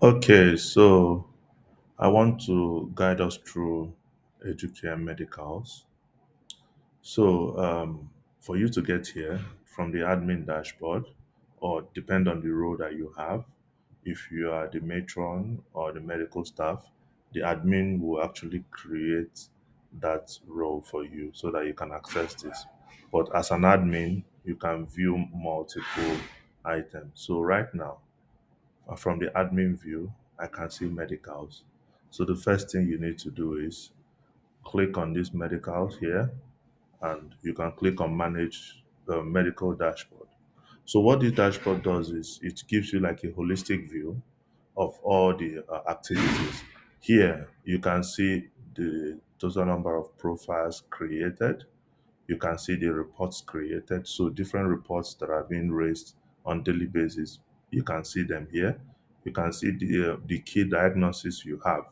Okay, so I want to guide us through educare medicals. So, for you to get here from the admin dashboard, or depend on the role that you have, if you are the matron or the medical staff, the admin will actually create that role for you so that you can access this. But as an admin, you can view multiple items. So right now, from the admin view, I can see medicals. So the first thing you need to do is click on this medicals here, and you can click on manage medical dashboard. So what this dashboard does is it gives you like a holistic view of all the activities. Here you can see the total number of profiles created. You can see the reports created. So different reports that are being raised on daily basis. You can see them here. You can see the key diagnosis you have.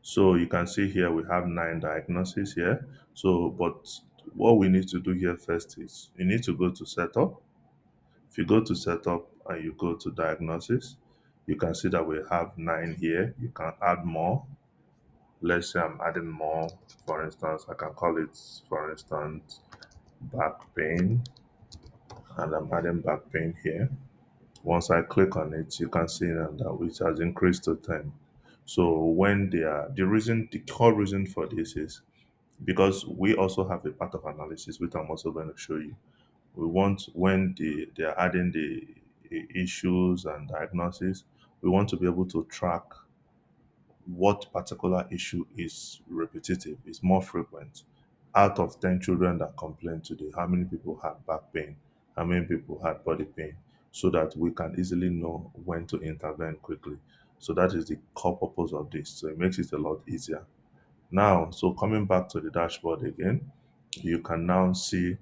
So you can see here we have 9 diagnoses here. So, but what we need to do here first is you need to go to setup. If you go to setup and you go to diagnosis, you can see that we have 9 here. You can add more. Let's say I'm adding more. For instance, I can call it, for instance, back pain, and I'm adding back pain here. Once I click on it, you can see now that which has increased to 10. So when they are the core reason for this is because we also have a part of analysis, which I'm also going to show you. We want when they are adding the issues and diagnosis, we want to be able to track what particular issue is repetitive, is more frequent. Out of 10 children that complained today, how many people had back pain? How many people had body pain? So that we can easily know when to intervene quickly. So that is the core purpose of this. So it makes it a lot easier. Now, so coming back to the dashboard again, you can now see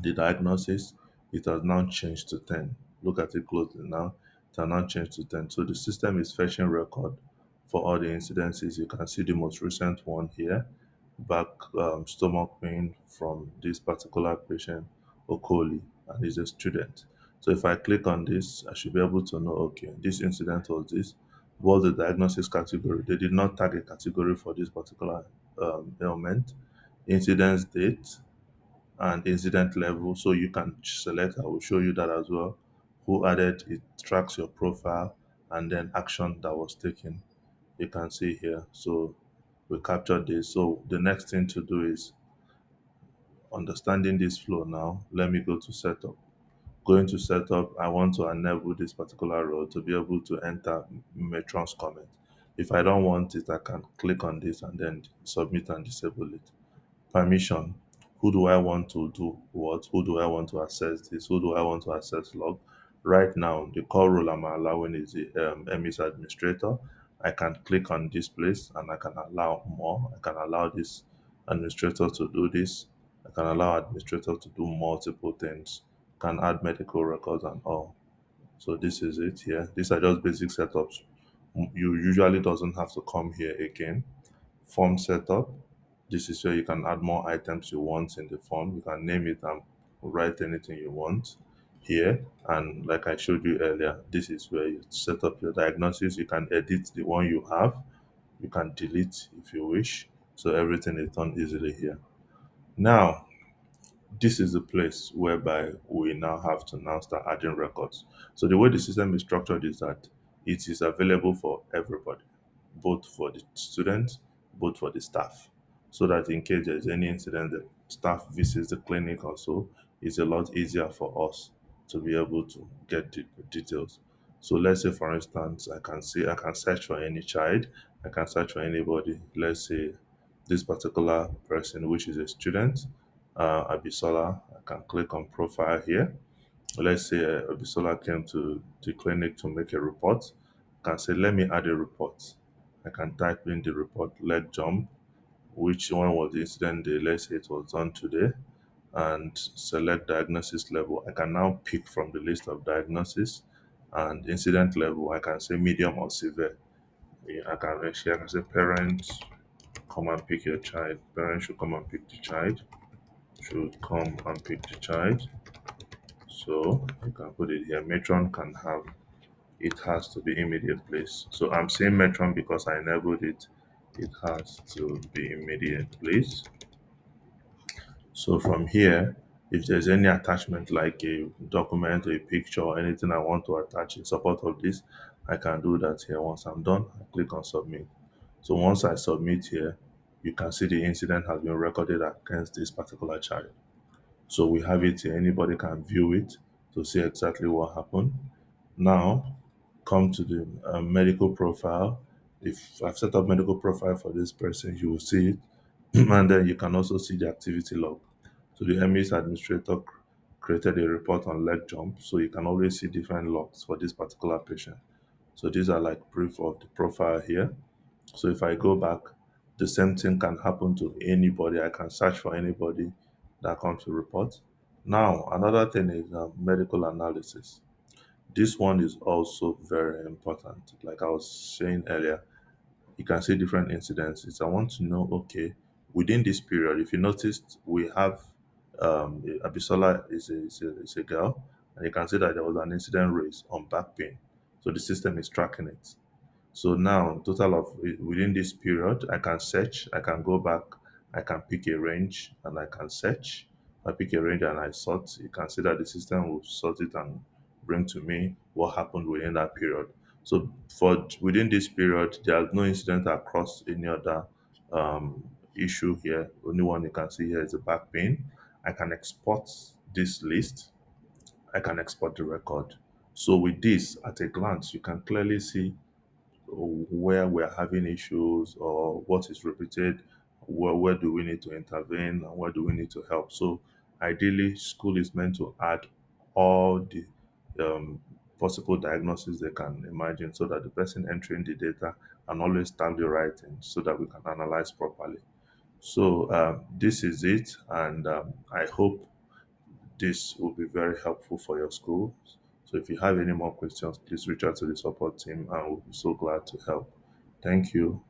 the diagnosis. It has now changed to 10. Look at it closely now. It has now changed to 10. So the system is fetching record for all the incidences. You can see the most recent one here, back stomach pain from this particular patient, Okoli, and he's a student. So if I click on this, I should be able to know, okay, this incident was this. What was the diagnosis category? They did not tag a category for this particular ailment. Incidence date, and incident level. So you can select, I will show you that as well. Who added, it tracks your profile, and then action that was taken. You can see here. So we captured this. So the next thing to do is understanding this flow now. Let me go to setup. Going to setup, I want to enable this particular role to be able to enter matron's comment. If I don't want it, I can click on this and then submit and disable it. Permission. Who do I want to do what? Who do I want to access this? Who do I want to access log? Right now, the core role I'm allowing is the MES administrator. I can click on this place and I can allow more. I can allow this administrator to do this. I can allow administrator to do multiple things. Can add medical records and all. So this is it here. These are just basic setups. You usually doesn't have to come here again. Form setup. This is where you can add more items you want in the form. You can name it and write anything you want here. And like I showed you earlier, this is where you set up your diagnosis. You can edit the one you have. You can delete if you wish. So everything is done easily here. Now, this is the place whereby we now have to now start adding records. So the way the system is structured is that it is available for everybody, both for the students, both for the staff, so that in case there's any incident, the staff visits the clinic or so, it's a lot easier for us to be able to get the details. So let's say, for instance, I can search for any child, I can search for anybody. Let's say this particular person, which is a student, Abisola. I can click on profile here. Let's say Abisola came to the clinic to make a report. I can say, let me add a report. I can type in the report, leg jump, which one was the incident day. Let's say it was done today, and select diagnosis level. I can now pick from the list of diagnosis and incident level. I can say medium or severe. Yeah, I can say parents, come and pick your child. Parents should come and pick the child. Should come and pick the child. So you can put it here. Matron can have it has to be immediate, please. So I'm saying Metron because I enabled it. It has to be immediate, please. So from here, if there's any attachment like a document, a picture, or anything I want to attach in support of this, I can do that here. Once I'm done, I click on submit. So once I submit here, you can see the incident has been recorded against this particular child. So we have it here. Anybody can view it to see exactly what happened. Now, come to the medical profile. If I've set up medical profile for this person, you will see it. And then you can also see the activity log. So the ME's administrator created a report on leg jump, so you can always see different logs for this particular patient. So these are like proof of the profile here. So if I go back, the same thing can happen to anybody. I can search for anybody that comes to report. Now, another thing is medical analysis. This one is also very important. Like I was saying earlier, you can see different incidences. I want to know, okay, within this period, if you noticed, we have Abisola is a girl, and you can see that there was an incident raised on back pain. So the system is tracking it. So now, total of within this period, I can search, I can go back, I can pick a range and I can search. I pick a range and I sort. You can see that the system will sort it and bring to me what happened within that period. So for within this period, there are no incident across any other issue here. Only one you can see here is the back pain. I can export this list. I can export the record. So with this, at a glance, you can clearly see where we're having issues or what is repeated, where do we need to intervene and where do we need to help. So ideally, school is meant to add all the um, possible diagnoses they can imagine so that the person entering the data can always tag the right thing so that we can analyze properly. So this is it, and I hope this will be very helpful for your school. So if you have any more questions, please reach out to the support team and we'll be so glad to help. Thank you.